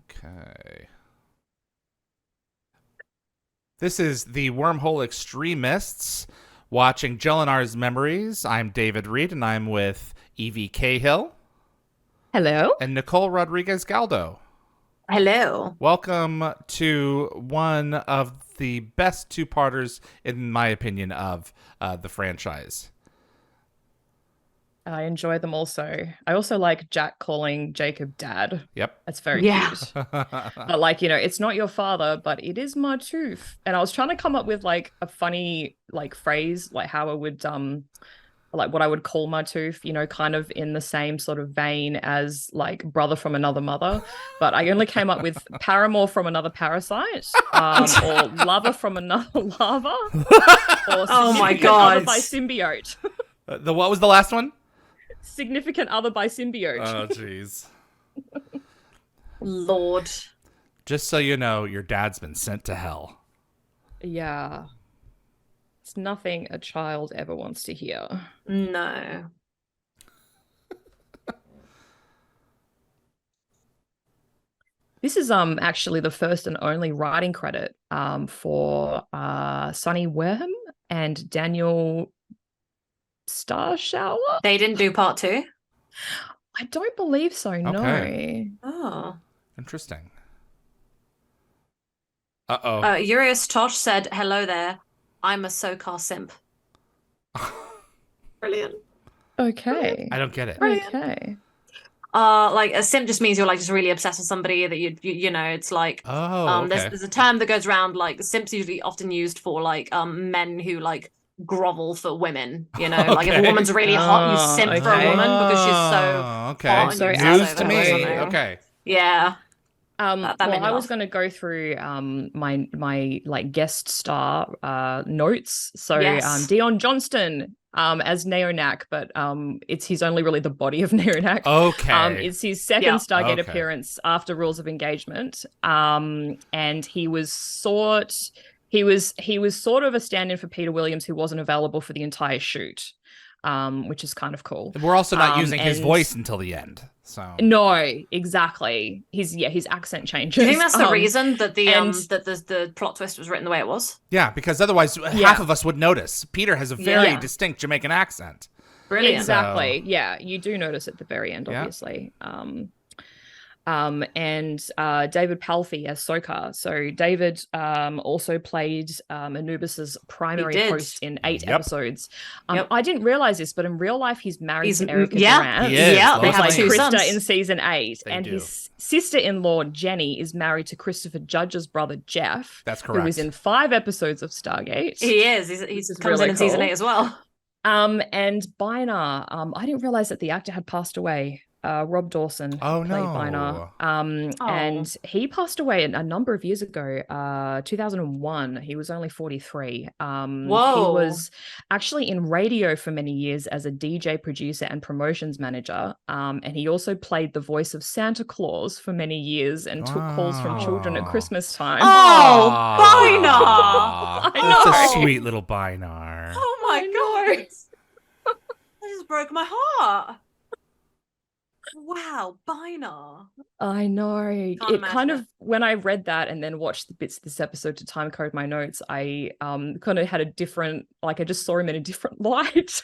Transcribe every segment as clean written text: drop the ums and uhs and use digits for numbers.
Okay. This is the Wormhole Extremists watching Jolinar's Memories. I'm David Reed, and I'm with Evie Cahill Hello. and Nicole Rodriguez Galdo. Hello. Welcome to one of the best two-parters, in my opinion, of the franchise. I enjoy them also. I also like Jack calling Jacob dad. Yep. That's very Yeah. cute. But like, it's not your father, but it is my tooth. And I was trying to come up with like a funny like phrase, like how I would like what I would call my tooth, kind of in the same sort of vein as like brother from another mother. But I only came up with paramour from another parasite, or lover from another lava, or Oh my significant other God. by symbiote. What was the last one? Significant other by symbiote. Oh, jeez. Lord. Just so you know, your dad's been sent to hell. Yeah. It's nothing a child ever wants to hear. No. This is actually the first and only writing credit for Sonny Wareham and Daniel Starshower. They didn't do part two? I don't believe so, Okay. no. Oh. Interesting. Uh-oh. Urias Tosh said, hello there. I'm a SoCar simp. Brilliant. Okay. I don't get it. Okay. Like a simp just means you're like just really obsessed with somebody that you know, it's like Oh, okay. there's a term that goes around, like the simp's usually often used for like men who like grovel for women, like if a Okay. woman's really hot, you simp for a okay. woman because she's so Oh, okay. hot and Sorry, you obsess News over to her or me. something. Okay. Yeah. That made Well, me I was laugh. going to go through my like guest star notes. So Yes. Dion Johnston as Neonac, but he's only really the body of Neonac. Okay. It's his second Yeah. Stargate Okay. appearance after Rules of Engagement. And he was sort of a stand-in for Peter Williams, who wasn't available for the entire shoot. Which is kind of cool. We're also not using his and- voice until the end. So No, exactly. His accent changes. Do you think that's the reason that and- the plot twist was written the way it was? yeah, because otherwise half of us would notice. Peter has a very Yeah. distinct Jamaican accent. Brilliant. Exactly. Yeah, you do notice at the very end, Yeah. obviously. And David Palfy as Sokar. So David also played Anubis's primary did. host in 8 Yep. episodes. Yep. I didn't realize this, but in real life, he's married He's to Erica yeah, Durant. He is, yeah. They Lois have Lane. two Krista sons. in season 8, They and do. his sister-in-law Jenny is married to Christopher Judge's brother Jeff. That's Who correct. was in 5 episodes of Stargate. He is. He This is comes really in season cool. 8 as well. And Bynar, I didn't realize that the actor had passed away. Rob Dawson Oh, played no. Bynar. Oh. And he passed away a number of years ago, 2001. He was only 43. He Whoa. was actually in radio for many years as a DJ, producer, and promotions manager. And he also played the voice of Santa Claus for many years and took calls from children at Wow. Christmas time. Oh, Aw. Bynar! That's know. a sweet little Bynar. Oh my I know. God. That just broke my heart. Wow, Bynar. I know. Can't It kind imagine of, it. when I read that and then watched the bits of this episode to time code my notes, I kind of had a different, like I just saw him in a different light.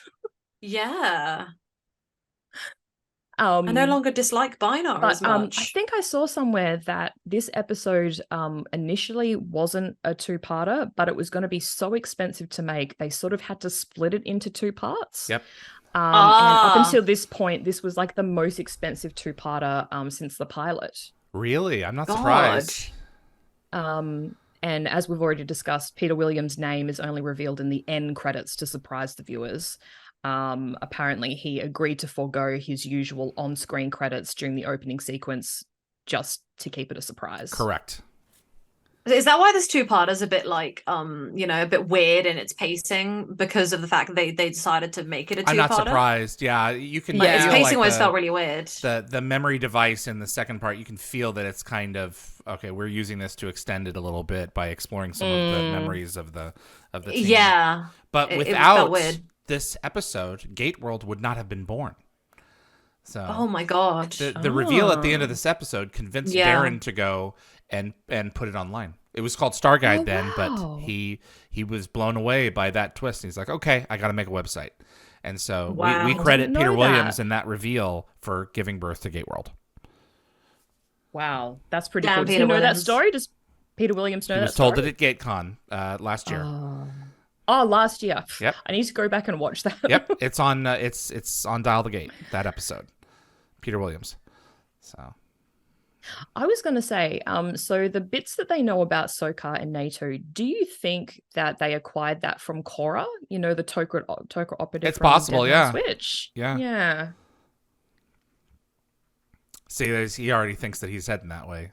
Yeah. I no longer dislike Bynar as but I much. think I saw somewhere that this episode initially wasn't a two-parter, but it was going to be so expensive to make, they sort of had to split it into 2 parts. Yep. And up Ah. until this point, this was like the most expensive two-parter since the pilot. Really? I'm not God. surprised. And as we've already discussed, Peter Williams' name is only revealed in the end credits to surprise the viewers. Apparently, he agreed to forego his usual on-screen credits during the opening sequence just to keep it a surprise. Correct. Is that why this two-parter's a bit like, a bit weird in its pacing because of the fact that they decided to make it a two-parter? I'm not surprised. Yeah, you can Like, its feel pacing like always the, felt really weird. the memory device in the second part. You can feel that it's kind of okay. We're using this to extend it a little bit by exploring some of the memories of the team. Yeah. But It without felt weird. this episode, Gate World would not have been born. So Oh my god. the reveal at the end of this episode convinced Yeah. Darren to go and put it online. It was called Stargate then, wow. but he was blown away by that twist. And he's like, okay, I got to make a website. And so Wow. we credit Didn't know Peter that. Williams in that reveal for giving birth to Gateworld. Wow, that's pretty Damn, cool. Does Peter he know that Williams. story? Does Peter Williams know He that was told story? it at GateCon last year. Oh, last year. Yep. I need to go back and watch that. Yep, it's on it's on Dial the Gate, that episode. Peter Williams. So I was going to say, so the bits that they know about Sokar and NATO, do you think that they acquired that from Korra? You know, the Toker operative. It's from possible, Dead yeah. Man's Switch. Yeah. Yeah. see, he already thinks that he's heading that way.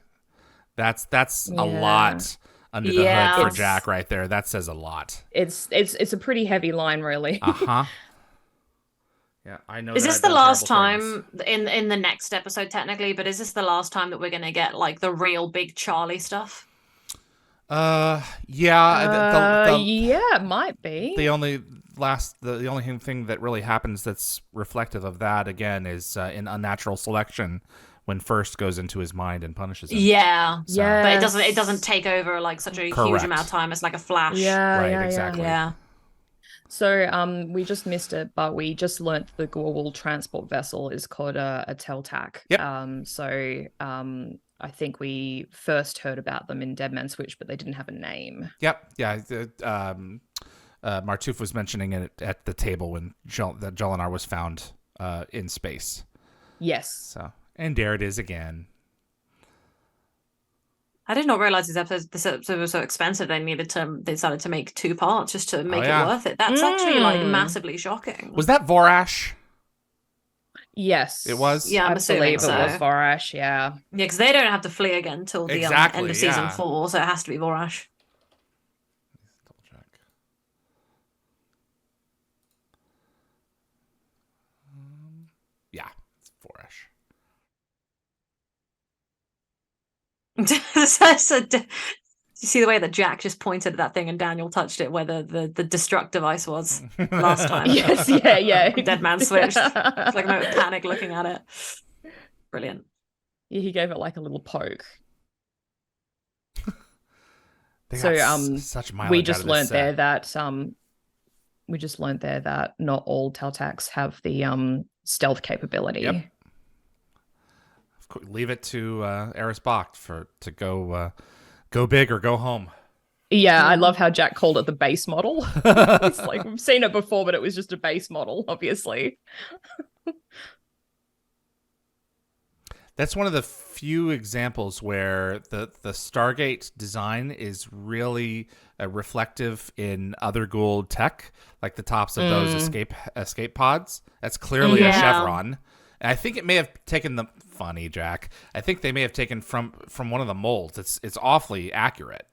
That's a Yeah. lot under the Yeah. hood for It's- Jack right there. That says a lot. It's a pretty heavy line, really. Uh-huh. Yeah, I know. Is that this I've the done last terrible things. time in the next episode technically, but is this the last time that we're gonna get like the real big Charlie stuff? Yeah. Yeah, it might be. The only thing that really happens that's reflective of that again is in Unnatural Selection, when First goes into his mind and punishes him. Yeah. So- Yeah. But it doesn't take over like such a huge Correct. amount of time. It's like a flash. Yeah, Right, yeah, exactly. Yeah. So we just missed it, but we just learnt the global transport vessel is called a Teltac. Yep. I think we first heard about them in Dead Man's Switch, but they didn't have a name. Yep. Yeah. Martouf was mentioning it at the table when that Jolinar was found in space. Yes. So, and there it is again. I did not realize this episode was so expensive. They decided to make 2 parts just to make yeah. it worth it. That's actually like Mm. massively shocking. Was that Vorash? Yes. It was? Yeah, I'm I assuming believe so. it was Vorash, yeah. Yeah, because they don't have to flee again till the Exactly, end of season yeah. 4, so it has to be Vorash. Double check. Yeah, it's Vorash. You see the way that Jack just pointed at that thing and Daniel touched it where the destruct device was last time? Yes, yeah. Dead man switched. It's like a moment of panic looking at it. Brilliant. Yeah, he gave it like a little poke. They So, got such mileage We out just of this learned there set. that not all Teltacs have the stealth capability. Yep. Leave it to Eris Bach to go big or go home. Yeah, I love how Jack called it the base model. It's like we've seen it before, but it was just a base model, obviously. That's one of the few examples where the Stargate design is really reflective in other Gould tech, like the tops of those escape pods. That's clearly a Yeah. chevron. And I think it may have taken the funny Jack. I think they may have taken from one of the molds. It's awfully accurate.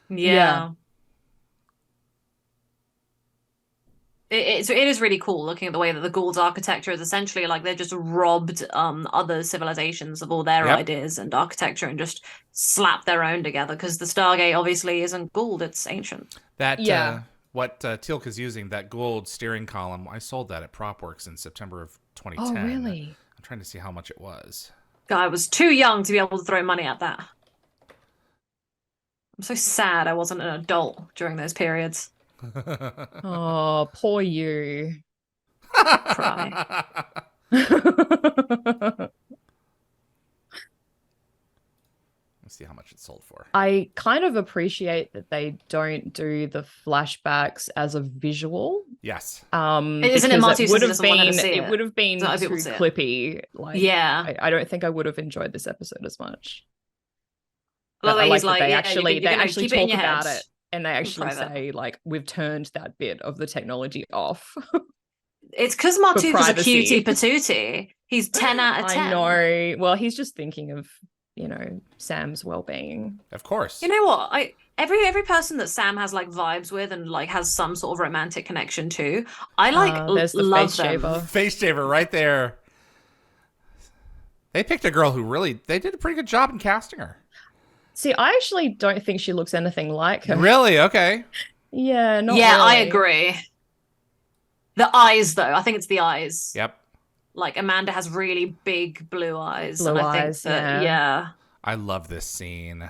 Yeah. It is really cool looking at the way that the Gould's architecture is essentially like they've just robbed other civilizations of all their Yep. ideas and architecture and just slapped their own together, because the Stargate obviously isn't Gould, it's ancient. That Yeah. what Teal'c is using, that Gould steering column, I sold that at PropWorks in September of 2010. Oh, really? I'm trying to see how much it was. I was too young to be able to throw money at that. I'm so sad I wasn't an adult during those periods. Oh, poor you. Cry. Let's see how much it sold for. I kind of appreciate that they don't do the flashbacks as a visual. Yes. Isn't it Because Martu it would says have he doesn't want her to been see it it? would have been So other too people see it. clippy. Like Yeah. I don't think I would have enjoyed this episode as much. Well, I he's like that like, they yeah, actually you're gonna actually keep it in talk your about head. it, and they actually private. say like we've turned that bit of the technology off. It's because Martu is a privacy. cutie patootie. He's 10 out of 10. I know. Well, he's just thinking of Sam's well-being. Of course. You know what? Every person that Sam has like vibes with and like has some sort of romantic connection to, I like There's the love face them. shaver. Face shaver right there. They picked a girl who they did a pretty good job in casting her. See, I actually don't think she looks anything like her. Really? Okay. Yeah, not Yeah, I really. agree. The eyes, though, I think it's the eyes. Yep. Like Amanda has really big blue eyes, and Blue I think eyes, that yeah. I love this scene.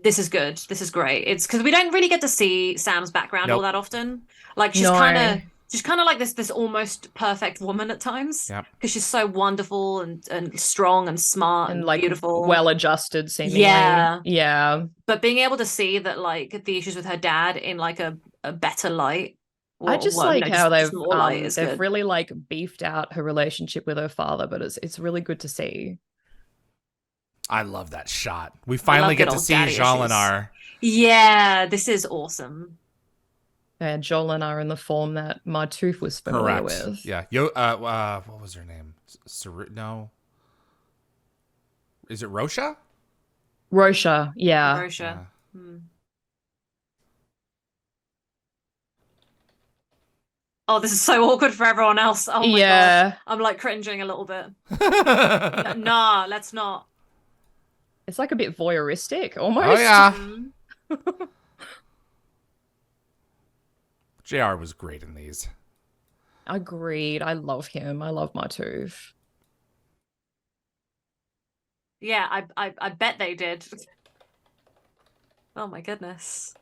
this is good. This is great. It's because we don't really get to see Sam's background all Nope. that often. Like No. she's kind of like this almost perfect woman at times Yep. because she's so wonderful and strong and smart And and like beautiful. well adjusted seemingly. Yeah. Yeah. But being able to see that like the issues with her dad in like a better light, I or just well, like how just more light is they've good. really like beefed out her relationship with her father, but it's really good to see. I love that shot. We I finally love get good to old see daddy issues. Jolinar. Yeah, this is awesome. Jolinar in the form that Martooth was familiar Correct. with. Yeah. What was her name? No. Is it Rosha? Rosha, yeah. Rosha. Oh, this is so awkward for everyone else. Oh my Yeah. God. I'm like cringing a little bit. Oh Nah, let's not. It's like a bit voyeuristic almost. yeah. Mhm. JR was great in these. Agreed. I love him. I love Martooth. Yeah, I bet they did. Oh my goodness.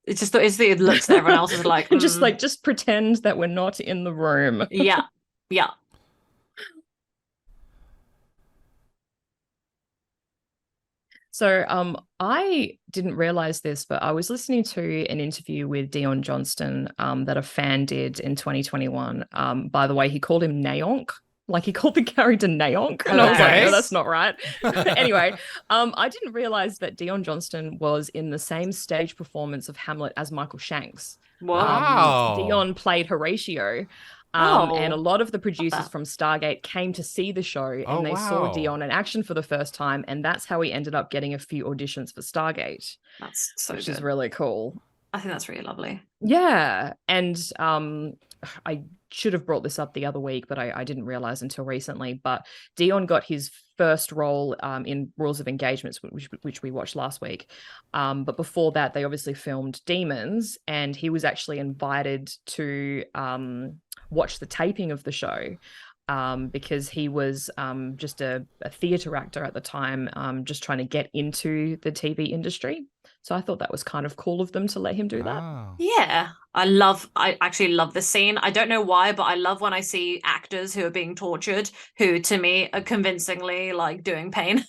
It's the looks that everyone else is like, just pretend that we're not in the room. yeah, yeah. So I didn't realize this, but I was listening to an interview with Dion Johnston that a fan did in 2021. By the way, he called him Naonk. Like he called the character Naonk. And I was like, no, that's not right. Anyway, I didn't realize that Dion Johnston was in the same stage performance of Hamlet as Michael Shanks. Wow. Dion played Horatio. And a lot of the producers from Stargate came to see the show and they saw Dion in action for the first time. And that's how he ended up getting a few auditions for Stargate. That's so which good. is really cool. I think that's really lovely. Yeah. And I should have brought this up the other week, but I didn't realize until recently. But Dion got his first role in Rules of Engagements, which we watched last week. But before that, they obviously filmed Demons, and he was actually invited to watch the taping of the show. Because he was just a theatre actor at the time, just trying to get into the TV industry. So I thought that was kind of cool of them to let him do that. Oh. Yeah, I actually love this scene. I don't know why, but I love when I see actors who are being tortured, who to me are convincingly like doing pain.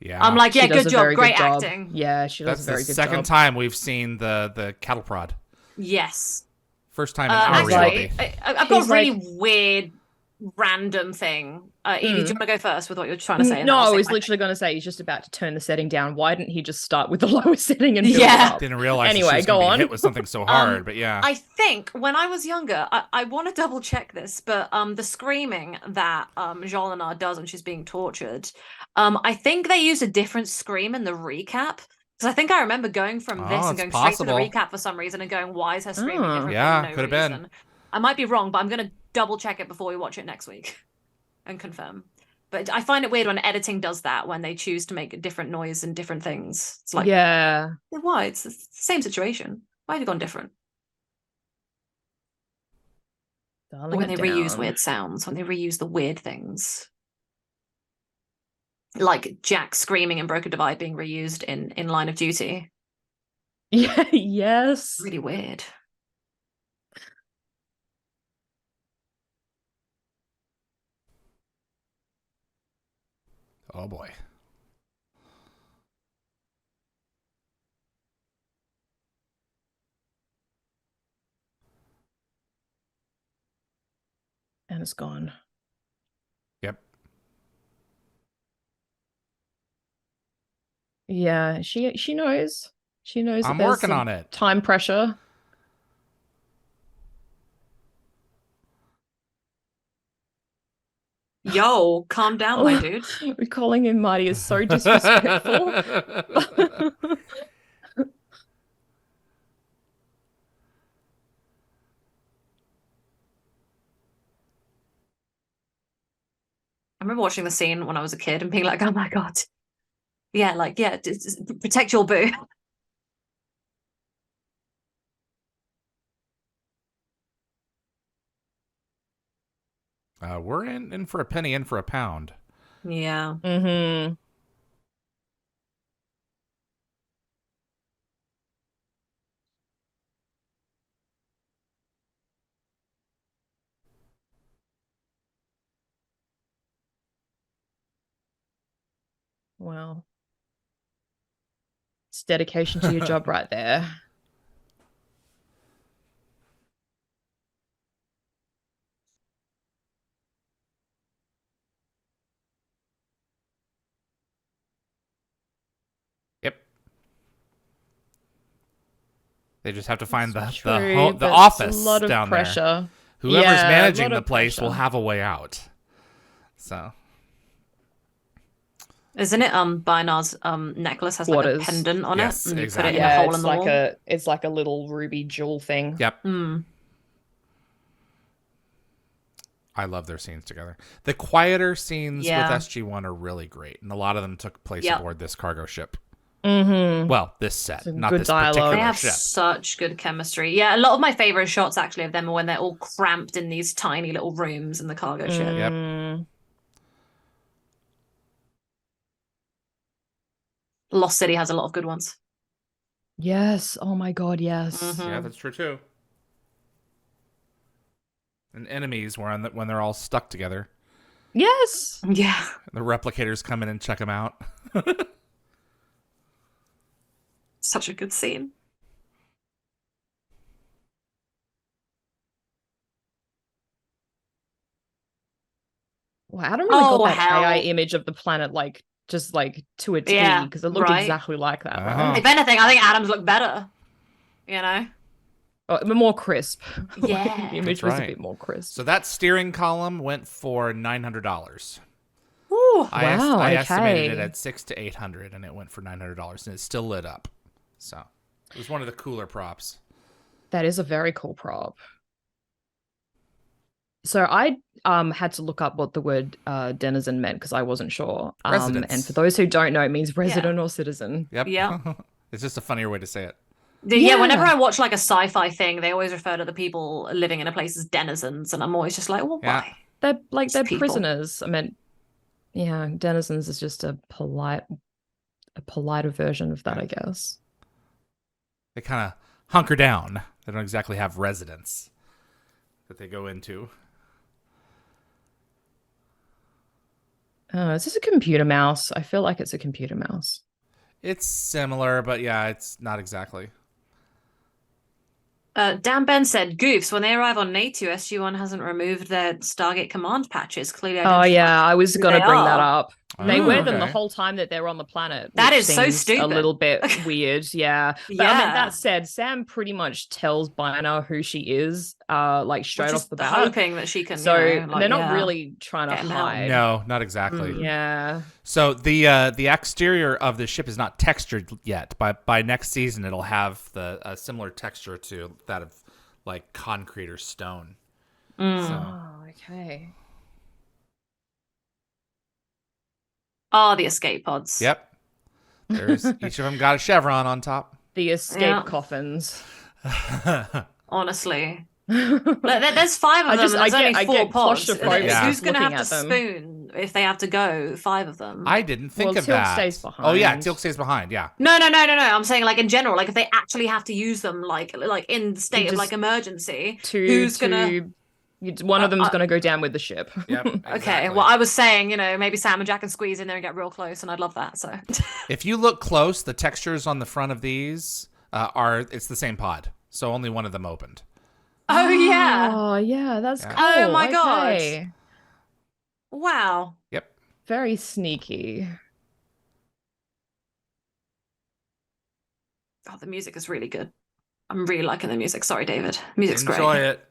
Yeah. I'm like, yeah, good job, great job. acting. Yeah, she does That's a very the good second job. time we've seen the cattle prod. Yes. First time in our reality. I've got a really weird random thing. Evie, do you want to go first with what you're trying to say? No, I was literally going to say he's just about to turn the setting down. Why didn't he just start with the lowest setting and build it up? Didn't realize anyway, she was go on. Be hit with something so hard, but yeah. I think when I was younger, I want to double check this, but the screaming that Jolinar does when she's being tortured, I think they used a different scream in the recap. Because I think I remember going from this and going straight to the recap for some reason and going, why is her screaming different? Yeah, for no could have reason? been. I might be wrong, but I'm going to double check it before we watch it next week and confirm. But I find it weird when editing does that, when they choose to make a different noise and different things. It's like, yeah, why? It's the same situation. Why have you gone different? Or when they reuse weird sounds, when they reuse the weird things. Like Jack screaming in Broken Divide being reused in Line of Duty. Yeah, yes. Really weird. Oh boy. And it's gone. Yep. Yeah, she knows. She knows. I'm working on it. Time pressure. Yo, calm down, my dude. Calling him Marty is so disrespectful. I remember watching the scene when I was a kid and being like, oh my God. Yeah, like, yeah, protect your boo. We're in for a penny, in for a pound. Yeah. Mm-hmm. Wow. It's dedication to your job right there. Yep. They just have to find It's the true, the but it's a office lot of down there. pressure. Whoever's Yeah, a managing lot the of place will pressure. have a way out. So Isn't it Bynar's necklace has like a Quarters. pendant on it, yes, and you put it in exactly. a Yeah, hole in the wall? it's like a little ruby jewel thing. Yep. Mm. I love their scenes together. The quieter scenes with Yeah. SG1 are really great, and a lot of them took place Yep. aboard this cargo ship. Mm-hmm. Well, this set, Some not good this dialogue. They particular have ship. such good chemistry. Yeah, a lot of my favorite shots actually of them are when they're all cramped in these tiny little rooms in the cargo ship. Yep. Mm. Lost City has a lot of good ones. Yes. Oh my God, yes. Mhm. Yeah, that's true too. And enemies when they're all stuck together. Yes. Yeah. The replicators come in and check them out. Such a good scene. Well, Adam really got Oh, that AI hell. image of the planet like just like to a T Yeah, because it looked right. exactly like that, Uh-huh. right? If anything, I think Adams looked better. You know? Oh, but more crisp. Like, Yeah. the image That's was a right. bit more crisp. So that steering column went for $900. Ooh. Wow, I estimated it okay. at $600 to $800, and it went for $900, and it still lit up. So it was one of the cooler props. That is a very cool prop. So I had to look up what the word denizen meant because I wasn't sure. Residents. And for those who don't know, it means resident or citizen. Yep. Yeah. It's just a funnier way to say it. Yeah, whenever Yeah. I watch like a sci-fi thing, they always refer to the people living in a place as denizens, and I'm always just like, well, Yeah. why? They're Just people. prisoners. I mean, yeah, denizens is just a politer version of that, I guess. They kind of hunker down. They don't exactly have residence that they go into. Oh, is this a computer mouse? I feel like it's a computer mouse. It's similar, but yeah, it's not exactly. Dan Ben said, "Goofs, when they arrive on Natu, SG1 hasn't removed their Stargate command patches. Clearly Oh identifying yeah, I was who gonna they bring that are." up. They wear them the Okay. whole time that they're on the planet. That which is so seems stupid. a little bit weird, yeah. But I mean, Yeah. that said, Sam pretty much tells Bina who she is, like We're straight off just the bat. hoping that she can, So they're not yeah. really trying to get him out. hide. No, not exactly. Mm. Yeah. So the exterior of the ship is not textured yet. By next season, it'll have a similar texture to that of like concrete or stone. Mm. So Oh, okay. Oh, the escape pods. yep, there's each of them got a chevron on top. The escape Yeah. coffins. Honestly. I There's 5 of them, and there's only 4 get pods. claustrophobic Yeah. Who's going to have looking to at them. spoon if they have to go 5 of them? I didn't think Well, of Teal'c that. stays Oh yeah, behind. Teal'c stays behind. Yeah. No. I'm saying like in general, like if they actually have to use them, like in the state of just like emergency, Who's gonna? one of them's gonna go down with the ship. Yep. Okay, exactly. well, I was saying, maybe Sam and Jack can squeeze in there and get real close, and I'd love that. So, If you look close, the textures on the front of these it's the same pod. So only one of them opened. oh yeah, Oh yeah, that's Yeah. cool. Oh, my God. Okay. wow. Yep. Very sneaky. Oh, the music is really good. I'm really liking the music. Sorry, David. Music's Enjoy great. it.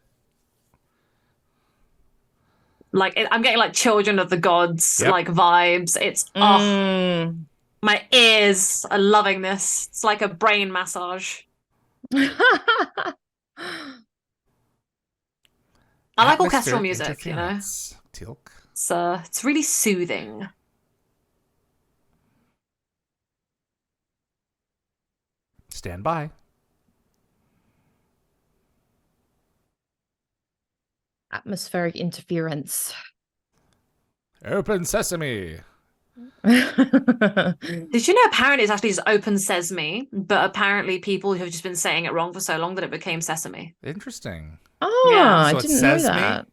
Like I'm getting like Children of the Gods Yep. like vibes. It's Mm. my ears are loving this. It's like a brain massage. I like orchestral Atmospheric music, interference. Teal'c. It's really soothing. Stand by. Atmospheric interference. Open sesame. Did you know apparently it's actually just open sesame, but apparently people have just been saying it wrong for so long that it became sesame. Interesting. Oh, Yeah. I So it didn't know says me? that.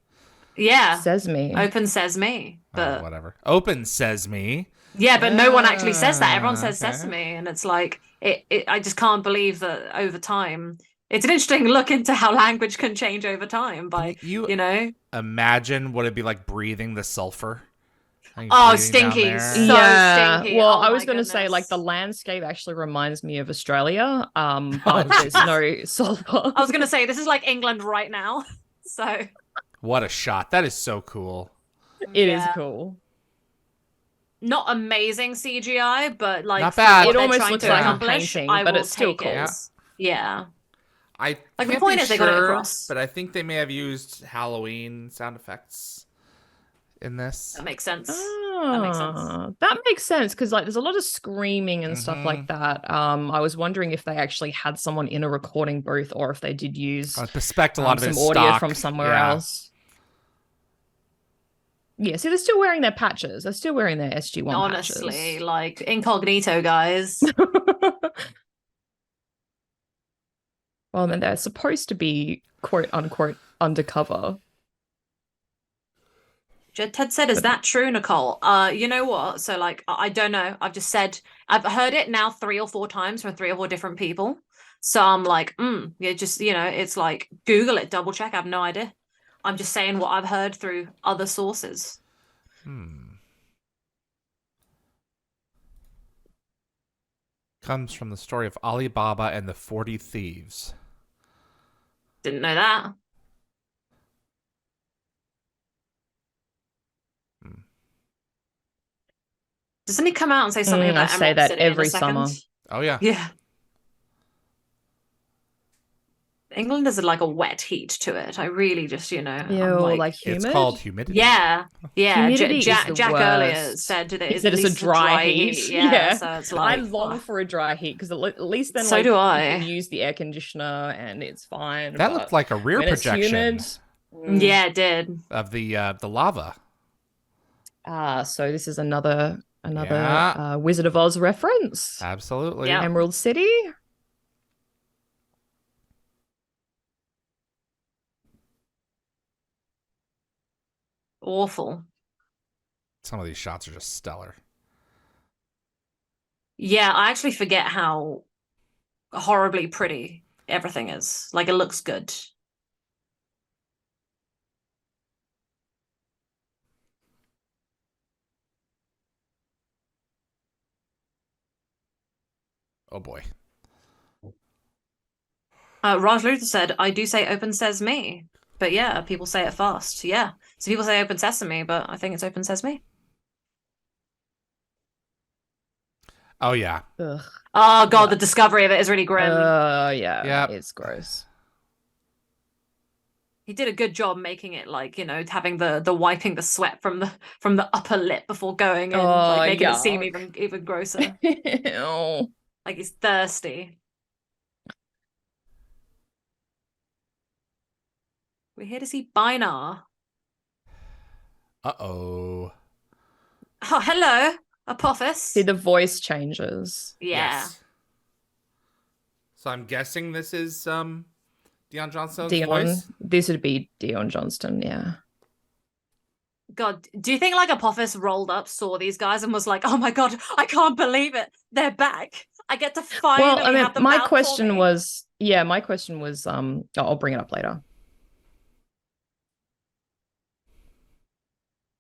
Yeah. Sesame. Open sesame. But Whatever. Open sesame. yeah, but no one actually says that. Everyone says Okay. sesame, and it's like I just can't believe that over time. It's an interesting look into how language can change over time by, Can you you know. imagine what it'd be like breathing the sulfur? How you Oh, breathing down stinky. there? So Yeah. stinky. Well, Oh I my was going to say like the goodness. landscape actually reminds me of Australia, Oh, but there's jeez. no sulfur. I was gonna say this is like England right now. So What a shot. That is so cool. It is yeah. cool. Not amazing CGI, but like Not for bad. what It they're almost trying looks to like a accomplish, painting, I but will it's still take cool. it. Yeah. Yeah. I Like, the can't point be is they got it sure, across. but I think they may have used Halloween sound effects in this. That makes sense. That makes sense. That makes sense because like there's a lot of screaming and stuff like Mhm. that. I was wondering if they actually had someone in a recording booth or if they did use I suspect a lot of it some is audio stock. from somewhere Yeah. else. Yeah, see, they're still wearing their patches. They're still wearing their SG1 Honestly, like incognito guys. patches. Well, then they're supposed to be quote unquote undercover. Ted said, "Is But that true, Nicole?" You know what? So like, I don't know. I've just said I've heard it now 3 or 4 times from 3 or 4 different people. So I'm like, yeah, just it's like Google it, double check. I have no idea. I'm just saying what I've heard through other sources. Comes from the story of Ali Baba and the 40 Thieves. Didn't know that. Doesn't he come out and say something I about say Emerald that City in a every second? summer. Oh, yeah. Yeah. England is like a wet heat to it. I really just, I'm Ew, like, like It's humid. called humidity. yeah, yeah. Humidity is the Jack earlier worst. said that He at said it's a least dry heat. heat. Yeah, Yeah. so it's I like, long for a dry heat because at least then so like do you I. can use the air conditioner and it's fine. That But looked like a rear when it's projection humid, Yeah, it did. of the lava. So this is another Yeah. Wizard of Oz reference. Absolutely. Yeah. Emerald City. Awful. Some of these shots are just stellar. Yeah, I actually forget how horribly pretty everything is. Like, it looks good. Oh, boy. Raj Luther said, I do say open sesame. But yeah, people say it fast. Yeah. So people say open sesame, but I think it's open sesame. Oh, yeah. Ugh. Oh god, Yeah. the discovery of it is really grim. Yeah. Yep. It's gross. He did a good job making it like, having the wiping the sweat from the upper lip before going in, like making it seem even grosser. Ew. Like he's thirsty. We're here to see Binar. Uh-oh. Oh, hello, Apophis. See, the voice changes. Yeah. Yes. So I'm guessing this is Dion Johnston's Dion. voice. This would be Dion Johnston, yeah. God, do you think like Apophis rolled up, saw these guys, and was like, "Oh my god, I can't believe it, they're back! I get to finally Well, I mean, have them my bow for question me." was, I'll bring it up later.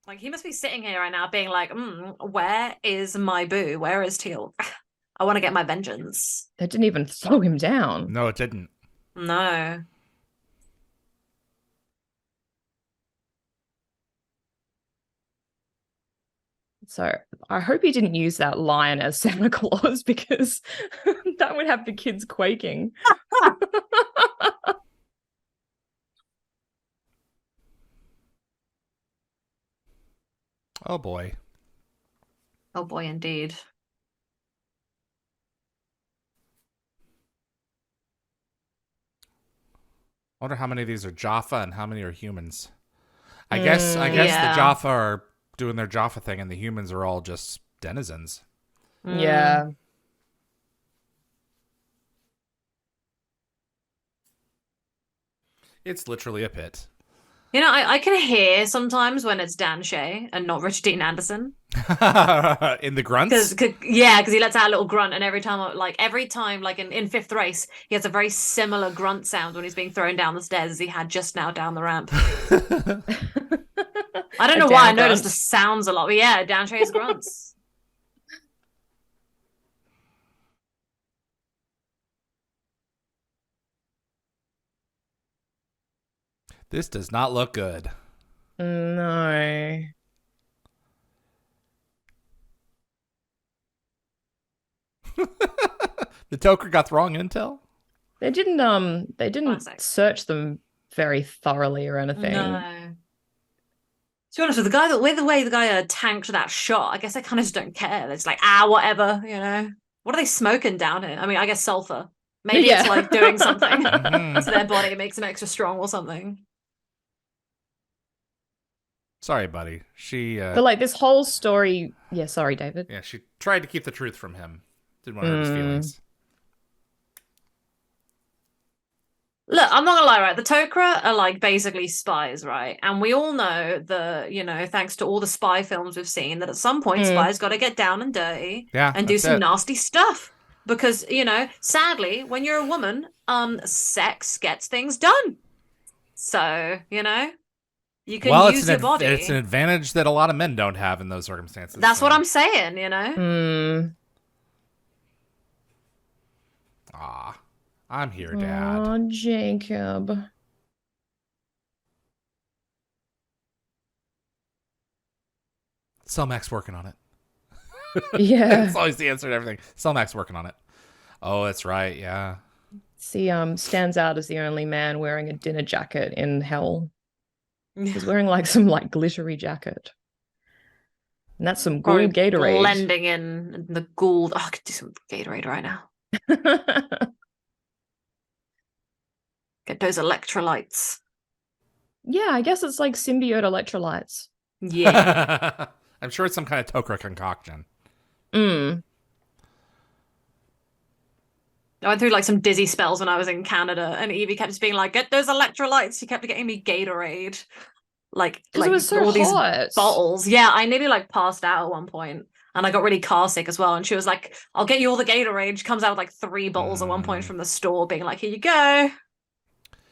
Like he must be sitting here right now, being like, "Where is my boo? Where is Teal? I want to get my vengeance." That didn't even slow him down. No, it didn't. No. So I hope he didn't use that lion as Santa Claus because that would have the kids quaking. Oh, boy. Oh boy, indeed. I wonder how many of these are Jaffa and how many are humans. I guess Yeah. the Jaffa are doing their Jaffa thing, and the humans are all just denizens. Yeah. It's literally a pit. You know, I can hear sometimes when it's Dan Shay and not Richard Dean Anderson. In the grunts? Because he lets out a little grunt, and every time, like in fifth race, he has a very similar grunt sound when he's being thrown down the stairs as he had just now down the ramp. I don't know why I noticed the sounds a lot, but yeah, Dan Shay's grunts. This does not look good. No. The Toker got the wrong intel? They didn't Classic. search them very thoroughly or anything. No. To be honest, with the way the guy tanked that shot, I guess they kind of just don't care. They're just like, whatever, you know. What are they smoking down here? I mean, I guess sulfur. Maybe it's like doing something to their body. It makes them extra strong or something. Sorry, buddy. But like this whole story, yeah, sorry, David. Yeah, she tried to keep the truth from him. Didn't want to hurt his feelings. Look, I'm not gonna lie, right? The Tok'ra are like basically spies, right? And we all know thanks to all the spy films we've seen, that at some point spies got to get down and dirty and do some nasty stuff. Because, sadly, when you're a woman, sex gets things done. So, you can use your body. It's an advantage that a lot of men don't have in those circumstances. That's what I'm saying, Ah, I'm here, Dad. Oh, Jacob. Selmac's working on it. Yeah. That's always the answer to everything. Selmac's working on it. Oh, that's right. Yeah. He stands out as the only man wearing a dinner jacket in hell. He's wearing like some like glittery jacket. And that's some Gould Gatorade. Blending in the Gould. Oh, I could do some Gatorade right now. Get those electrolytes. Yeah, I guess it's like symbiote electrolytes. Yeah. I'm sure it's some kind of Tok'ra concoction. Mm. I went through like some dizzy spells when I was in Canada, and Evie kept just being like, "Get those electrolytes." She kept getting me Gatorade, like it was so all these hot. bottles. Yeah, I nearly like passed out at one point, and I got really car sick as well. And she was like, "I'll get you all the Gatorade." She comes out with like 3 bottles at one point from the store, being like, "Here you go,"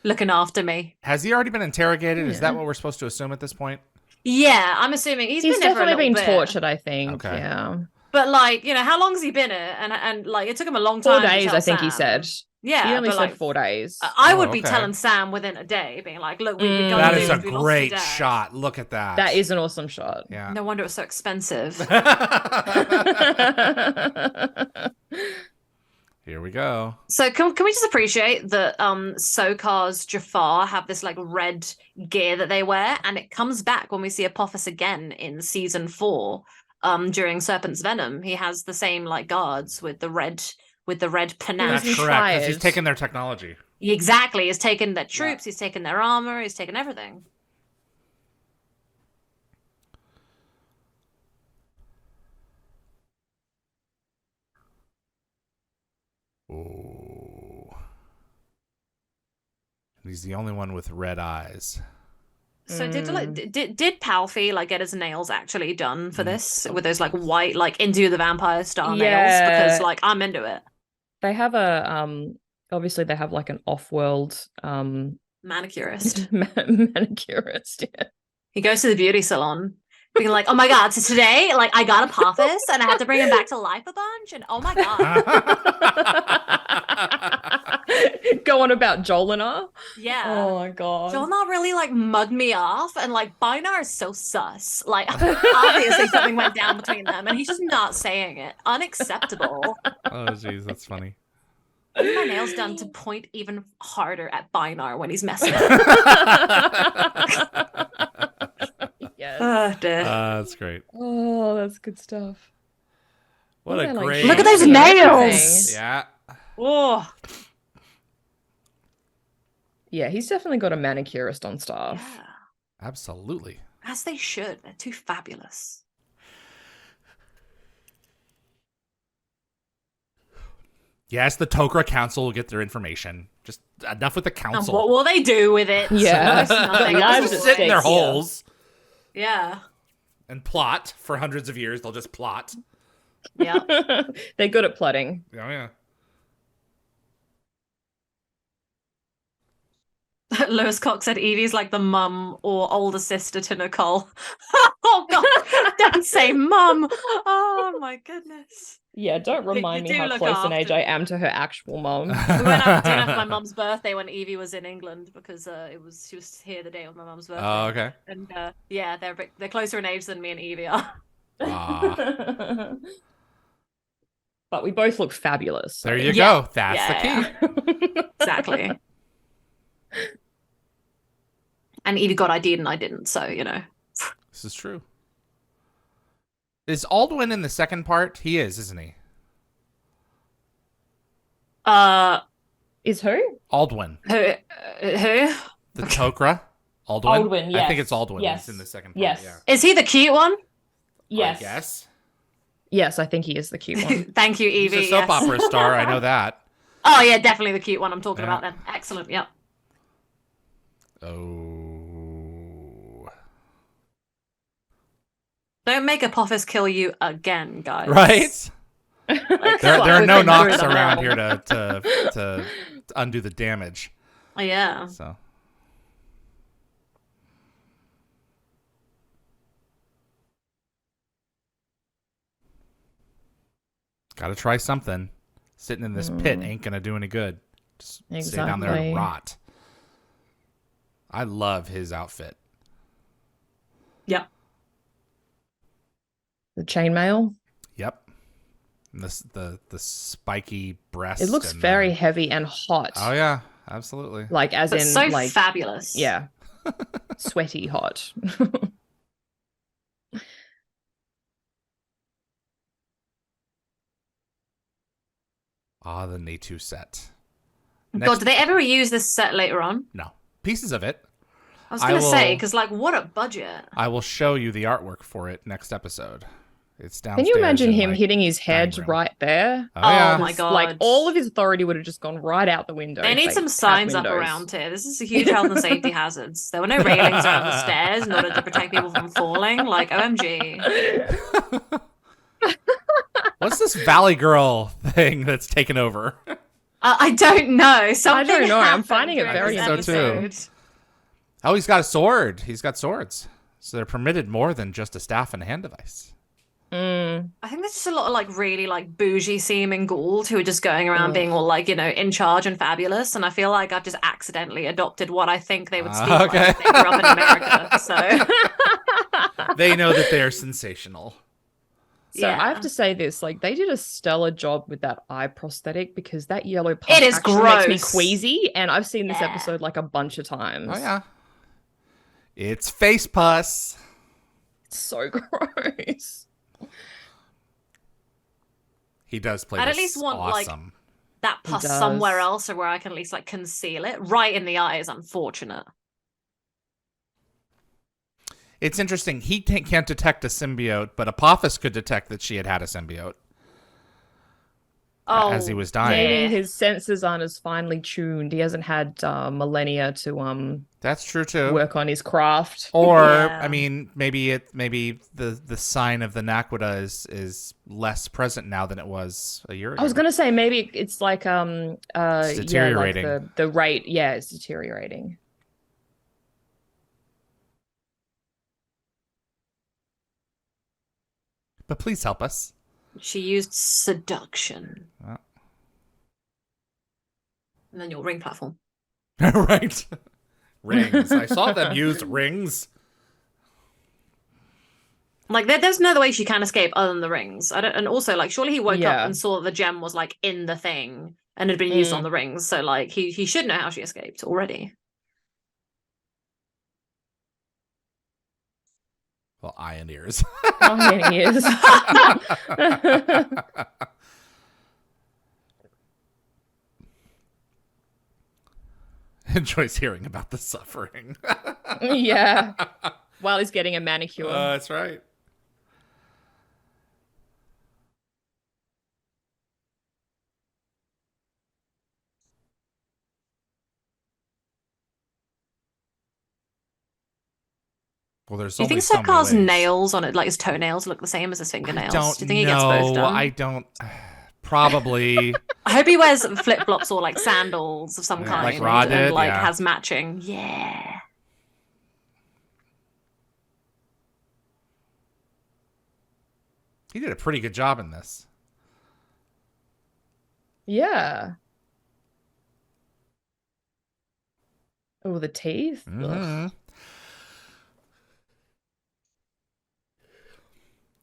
looking after me. Has he already been interrogated? Yeah. Is that what we're supposed to assume at this point? Yeah, I'm assuming he's been there for a definitely been little bit. tortured, I think. Okay. Yeah. But like, how long has he been here? And like, it took him a long time. 4 days, to tell I think he Sam. said. Yeah, He only but said like 4 days. I would be okay. telling Sam within a day, being like, "Look, we got That to is do a this. We lost your great dad." shot. Look at that. That is an awesome shot. Yeah. No wonder it was so expensive. Here we go. So can we just appreciate that Sokar's Jafar have this like red gear that they wear, and it comes back when we see Apophis again in season 4 during Serpent's Venom. He has the same like guards with the red panache. That's correct, because he's taken their technology. Exactly. He's taken their troops, he's taken their armor, he's taken everything. Ooh. He's the only one with red eyes. So did Palfy like get his nails actually done for this with those like white like Into the Vampire style nails? Because like I'm into it. They have a obviously they have like an off-world Manicurist. manicurist. Yeah. He goes to the beauty salon being like, "Oh my god, so today like I got Apophis and I had to bring him back to life a bunch, and oh my god." Go on about Jolinar. Yeah. Oh my god. Jolinar really like mugged me off, and like Binar is so sus. Like obviously something went down between them, and he's just not saying it. Unacceptable. Oh, jeez, that's funny. I need my nails done to point even harder at Binar when he's messing up. Yes. That's great. Oh, that's good stuff. What a Like, great... Look at those nails! Yeah. Oh. Yeah, he's definitely got a manicurist on staff. Yeah. Absolutely. As they should. They're too fabulous. Yes, the Tok'ra Council will get their information. Just enough with the And council. what will they do with it? Yeah. Almost nothing. Lives They'll at just sit in their stake here. holes Yeah. and plot for hundreds of years. They'll just plot. Yeah. They're good at plotting. Oh, yeah. Lewis Cox said Evie's like the mum or older sister to Nicole. Oh god, don't say mum. Oh my goodness. Yeah, don't remind You me do how look close an age after I me. am to her actual mom. We went out to dinner for my mum's birthday when Evie was in England because she was here the day of my mum's birthday. Oh, okay. And yeah, they're closer in age than me and Evie are. Ah, But we both look fabulous. So. there you Yeah. go. That's Yeah, the key. Exactly. And Evie got ID'd and I didn't, so This is true. Is Aldwin in the second part? He is, isn't he? Is who? Aldwin. Who? The Tok'ra? Aldwin? Aldwin, I yes. think it's Aldwin. Yes. He's in the second part. Yes. Yeah. Is he the cute one? Yes. I guess. Yes, I think he is the cute one. Thank you, He's Evie. a soap yes. opera star. I know that. Oh yeah, definitely the cute one I'm talking Yeah. about then. Excellent, yep. Oh. Don't make Apophis kill you again, guys. Right? Like, There what, are we've no been knocks through them around all. here to undo the damage. Oh, yeah. So. Got to try something. Sitting in this pit ain't going to do any good. Just stay down there and Exactly. rot. I love his outfit. Yep. The chainmail. Yep. And the spiky breast. It looks and very heavy and hot. Oh, yeah. Absolutely. Like as But in so like fabulous. yeah. Sweaty hot. Ah, the Natu set. God, Next- do they ever reuse this set later on? No. Pieces of it. I was going to say, will- because, like, what a budget. I will show you the artwork for it next episode. It's downstairs. Can you imagine in, him like, hitting his head dining room. right there? Oh, yeah. my God. Like all of his authority would have just gone right out the window. They if need some had signs up windows. around here. This is a huge health and safety hazards. There were no railings around the stairs in order to protect people from falling. Like, OMG. What's this Valley Girl thing that's taken over? I don't know. Something don't know. I'm happened finding it during very this interesting. So too. episode. Oh, he's got a sword. He's got swords. So they're permitted more than just a staff and a hand device. Mm. I think there's just a lot of like really like bougie seeming ghouls who are just going around being all like, in charge and fabulous. And I feel like I've just accidentally adopted what I think they would speak Okay. like if they grew up in America. So They know that they're sensational. So Yeah. I have to say this, like they did a stellar job with that eye prosthetic because that yellow pus It is actually makes me gross. queasy, and I've seen this Yeah. episode like a bunch of times. Oh, yeah. It's face pus. It's so gross. He does play I'd at this least want, like, awesome. that He pus does. somewhere else or where I can at least like conceal it. Right in the eye is unfortunate. It's interesting. He can't detect a symbiote, but Apophis could detect that she had a symbiote Oh, as he was dying. yeah. Maybe his senses aren't as finely tuned. He hasn't had millennia to That's true too. work on his craft. Or Yeah. I mean, maybe the sign of the Naquita is less present now than it was a year ago. I was gonna say maybe it's like It's deteriorating. Yeah, like the rate, yeah, it's deteriorating. But please help us. She used seduction. Well. And then your ring platform. Right. Rings. I saw them use rings. Like there's no other way she can escape other than the rings. And also like surely he woke Yeah. up and saw that the gem was like in the thing and had been used Mm. on the rings. So like he should know how she escaped already. Well, eye and ears. Oh, yeah, he is. enjoys hearing about the suffering. Yeah. While he's getting a manicure. That's right. Well, there's Do you only think so many Sekar's ways. nails on it, like his toenails, look the same as his fingernails? Don't Do you think he gets both know. done? I don't. Probably. I hope he wears flip flops or like sandals of some Yeah, kind, like Ra and did, like yeah. has matching. Yeah. He did a pretty good job in this. Yeah. Oh, the teeth. Ugh. Mm-hmm.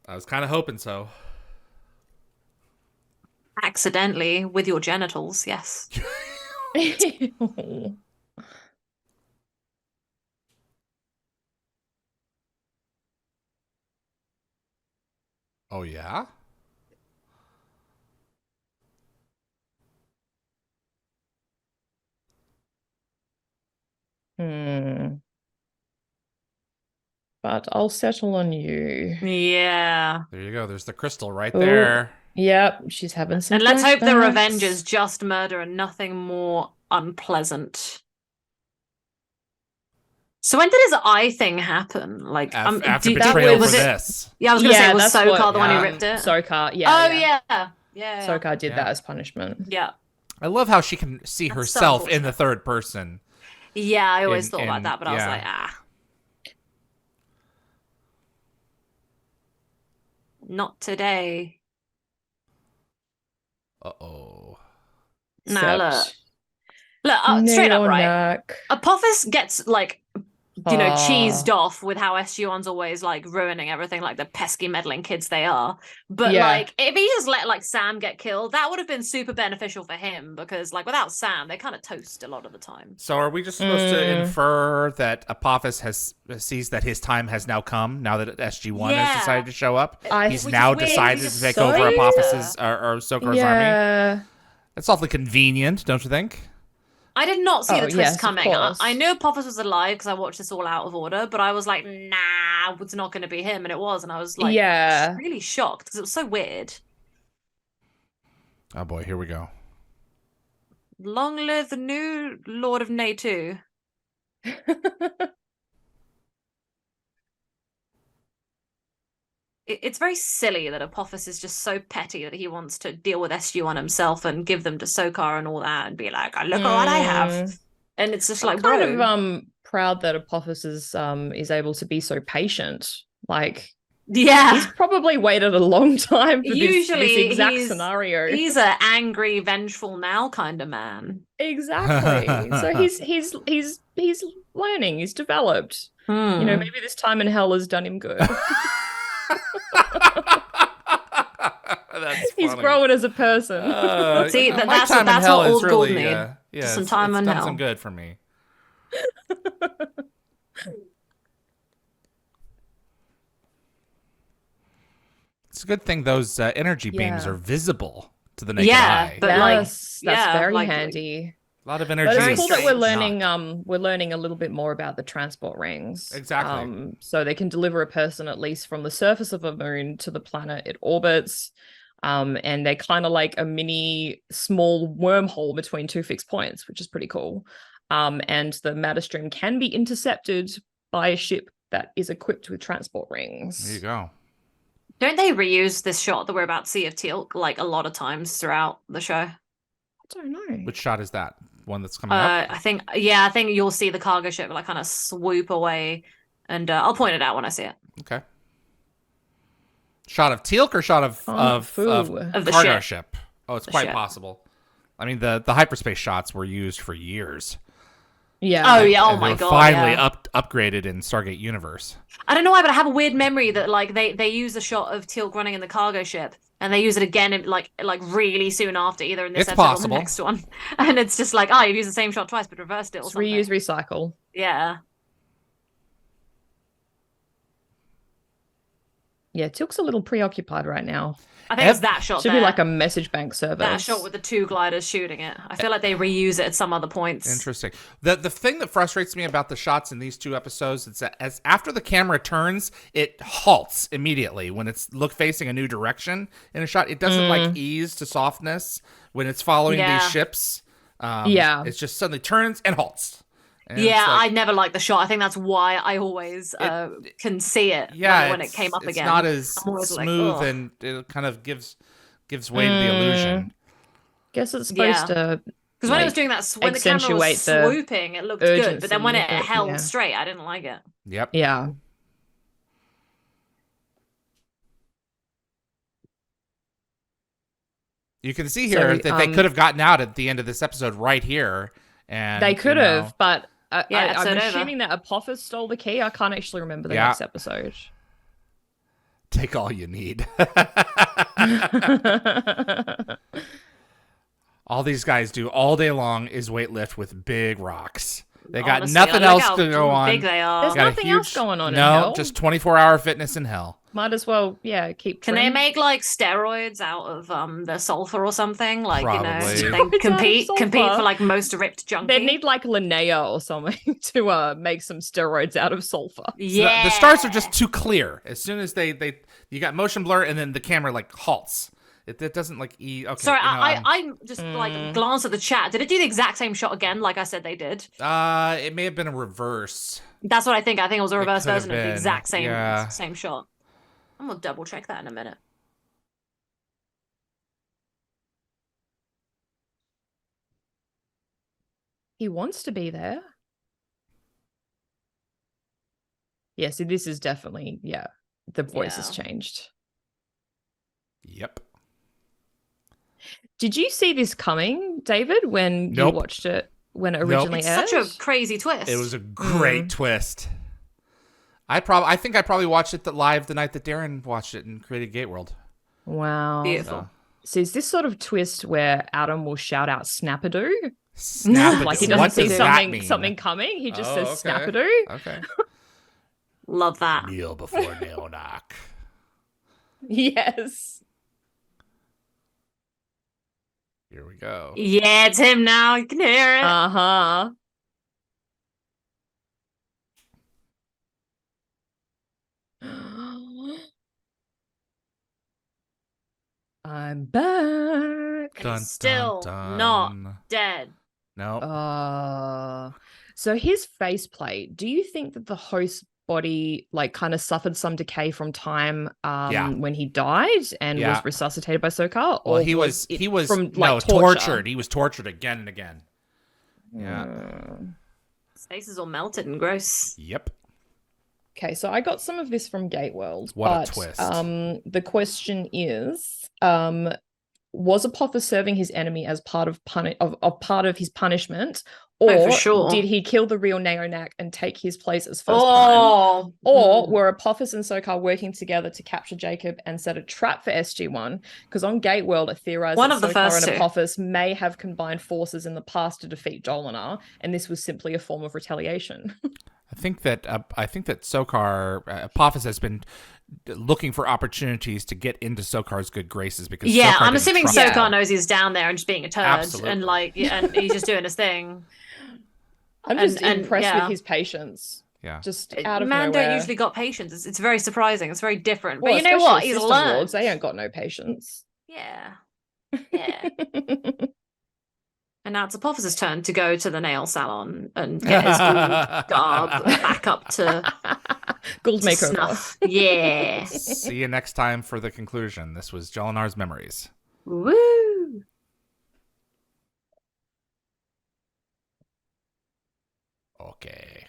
I was kind of hoping so. Accidentally with your genitals, yes. Oh yeah. Hmm. But I'll settle on you. Yeah. There you go. There's the crystal right Oh, there. Yep, she's having some And let's hope the revenge flashbacks. is just murder and nothing more unpleasant. So when did his eye thing happen? Like After do- betrayal was for it? this. Yeah, I was gonna say, was that's Sokar what, the one who yeah. ripped it? Sokar, Oh yeah. yeah. Sokar did Yeah. that as punishment. Yeah. I love how she can see That's so herself in the unfortunate. third person. Yeah, I always In- thought about in- that, but I was yeah. like, not today. Uh-oh. Nah, look. Except Look, straight up, right? Neonac. Apophis gets like, cheesed Ah. off with how SG1's always like ruining everything, like the pesky meddling kids they are. But Yeah. like, if he just let like Sam get killed, that would have been super beneficial for him because like without Sam, they kind of toast a lot of the time. So are we just supposed to infer that Apophis sees that his time has now come, now that SG1 Yeah. has decided to show up? He's Which is now weird, decided he's to just take so over weird. Apophis's or Sokar's army? Yeah. That's awfully convenient, don't you think? I did not see Oh, the twist yes, of coming. course. I knew Apophis was alive because I watched this all out of order, but I was like, nah, it's not going to be him, and it was, and I was like, Yeah. really shocked because it was so weird. Oh boy, here we go. Long live the new Lord of Natu. It's very silly that Apophis is just so petty that he wants to deal with SG1 himself and give them to Sokar and all that and be like, oh, look at what I have. And it's just like, I'm kind bro. of proud that Apophis is able to be so patient. Like, Yeah. he's probably waited a long time for Usually this exact he's- scenario. He's an angry, vengeful now kind of man. Exactly. So he's learning. He's developed. You know, maybe this time in hell has done him good. That's He's funny. growing as a person. See, my that's time in that's hell what is old really, gold need. yeah, Some it's time in done hell. some good for me. It's a good thing those energy beams Yeah. are visible to the naked Yeah, eye. but like, Yes, that's yeah, very like- handy. A lot of But energy. it's is cool that we're strange. learning a little bit more about the transport rings. Exactly. So they can deliver a person at least from the surface of a moon to the planet it orbits. And they're kind of like a mini small wormhole between two fixed points, which is pretty cool. And the matter stream can be intercepted by a ship that is equipped with transport rings. There you go. Don't they reuse this shot that we're about to see of Teal'c like a lot of times throughout the show? I don't know. Which shot is that? One that's coming up? I think you'll see the cargo ship like kind of swoop away, and I'll point it out when I see it. Okay. Shot of Teal'c or shot of Of the cargo ship. ship? Oh, it's The quite ship. possible. I mean, the hyperspace shots were used for years. Yeah. Oh yeah, oh And they my were god. finally yeah. upgraded in Stargate Universe. I don't know why, but I have a weird memory that like they use a shot of Teal'c running in the cargo ship, and they use it again in, like really soon after, either in this It's episode possible. or the next one. And it's just like, oh, you've used the same shot twice, but reversed it or It's something. reuse, recycle. Yeah. Yeah, Tilk's a little preoccupied right now. I think it's that shot Should there. be like a message bank service. That shot with the 2 gliders shooting it. I feel like they reuse it at some other points. Interesting. The thing that frustrates me about the shots in these 2 episodes is that as after the camera turns, it halts immediately when it's facing a new direction in a shot. It doesn't like ease to softness when it's following these ships. It just suddenly turns and halts. And I never liked the shot. I think that's why I always can see it when it came up again. It's not as smooth, and it kind of gives way to the illusion. Guess it's supposed to... Because when it was doing that, when the camera was swooping, it looked good. But then when it held straight, I didn't like it. Yep. Yeah. You can see here that they could have gotten out at the end of this episode right here. And they could have, but... I'm over. assuming that Apophis stole the key. I can't actually remember the next episode. Take all you need. All these guys do all day long is weightlift with big rocks. They got nothing else to go on. Big they are. There's nothing else going on in hell. hell. No, just 24-hour fitness in hell. Might as well, keep. Can they make like steroids out of the sulfur or something? Like probably. They compete for like most ripped junkie. They need like Linnea or something to make some steroids out of sulfur. Yeah, the stars are just too clear. As soon as you got motion blur, and then the camera like halts. It doesn't like okay. Sorry, I just like glanced at the chat. Did it do the exact same shot again? Like I said, they did. It may have been a reverse. That's what I think. I think it was a reverse version of the been. exact same shot. I'm gonna double check that in a minute. He wants to be there. Yeah, see, this is definitely the voice has changed. Yep. Did you see this coming, David, when you watched it when it originally aired? It's such a crazy twist. It was a great twist. I think I probably watched it live the night that Darren watched it and created Gate World. Wow. Beautiful. So is this sort of twist where Adam will shout out Snappadoo? Snappadoo. Like he doesn't see something coming. He just says Snappadoo. Okay. Love that. Kneel before nail knock. Yes. Here we go. Yeah, it's him now. You can hear it. Uh-huh. I'm back. And he's still not dead. No. So his faceplate, do you think that the host's body like kind of suffered some decay from time when he died and was resuscitated by Sokar? Well, he was from tortured. He was tortured again and again. Yeah. His face is all melted and gross. Yep. Okay, so I got some of this from Gate World. What a twist. The question is, was Apophis serving his enemy as part of part of his punishment, or did he kill the real Neonac and take his place as first prime? Or were Apophis and Sokar working together to capture Jacob and set a trap for SG1? Because on Gate World, it theorized that Sokar and Apophis may have combined forces in the past to defeat Jolinar, and this was simply a form of retaliation. I think that Sokar Apophis has been looking for opportunities to get into Sokar's good graces because Sokar I'm assuming Sokar him. knows he's down there and just being a turd. Absolutely. And and he's just doing his thing. I'm just impressed with his patience. Yeah, just out of Man nowhere. don't usually got patience. It's very surprising. It's very different. Well, but you know what? He's System learned. Lords, they ain't got no patience. Yeah. And now it's Apophis's turn to go to the nail salon and get his garb back up to Gould makeover. snuff. Yeah. See you next time for the conclusion. This was Jolinar's Memories. Woo! Okay.